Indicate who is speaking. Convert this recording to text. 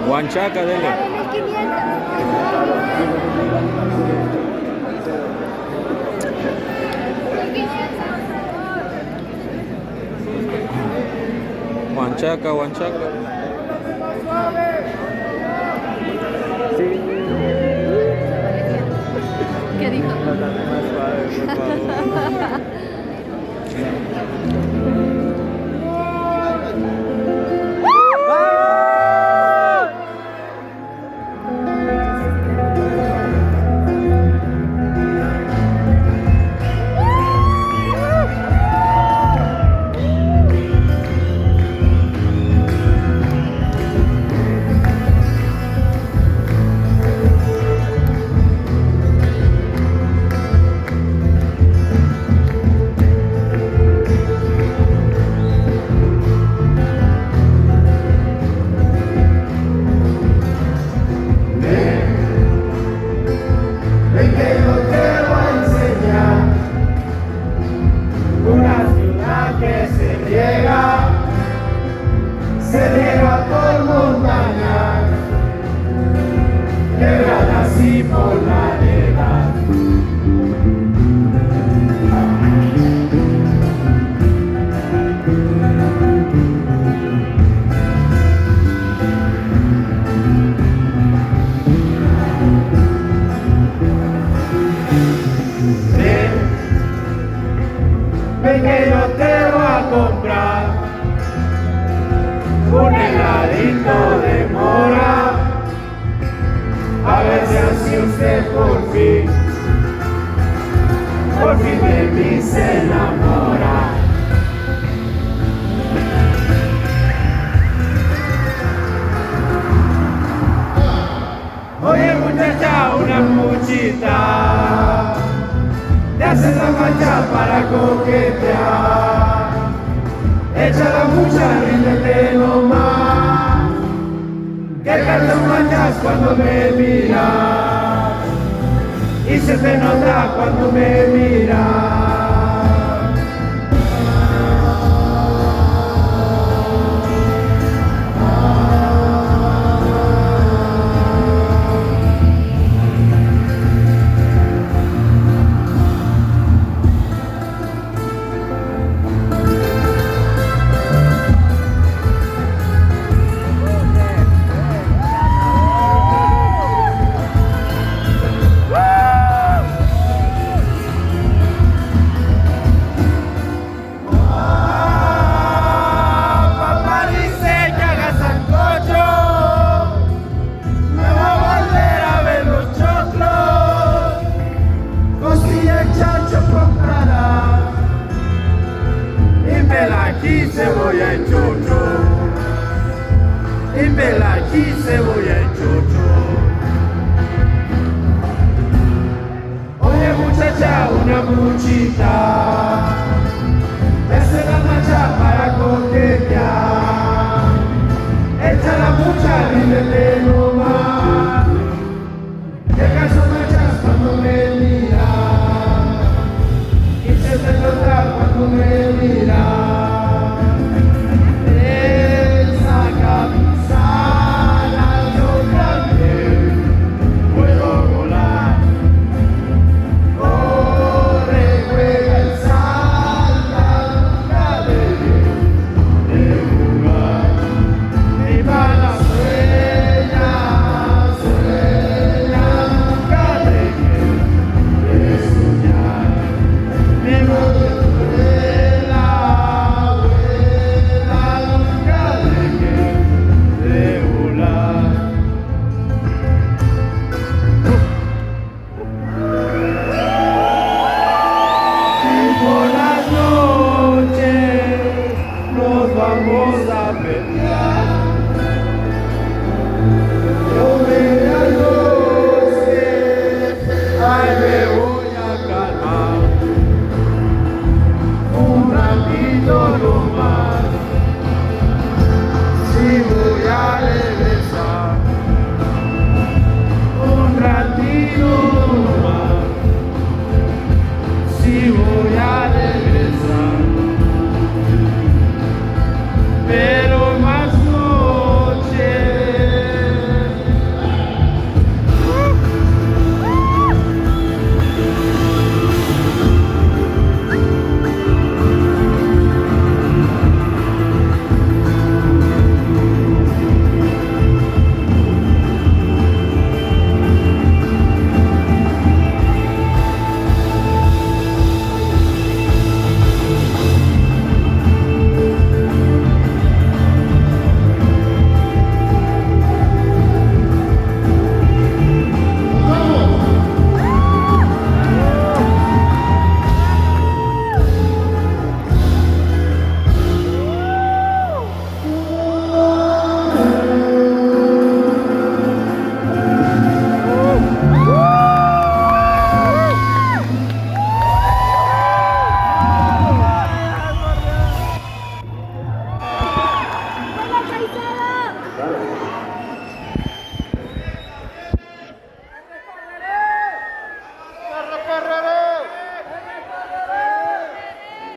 Speaker 1: Huanchaca, dele. Huanchaca, Huanchaca.
Speaker 2: ¿Qué dijo?
Speaker 3: Se riega por montañas, quebradas y por laderas. Ven que yo te voy a comprar un heladito de mora, a ver si así usted por fin de mí se enamora. Oye muchacha, una muchita, te haces la mancha para coquetear. Echa la mucha, ríndete nomás, que cargas manchas cuando me miras, y se te nota cuando me miras. Aquí cebolla en chocho, y vela aquí cebolla en chocho. Oye muchacha, una muchita,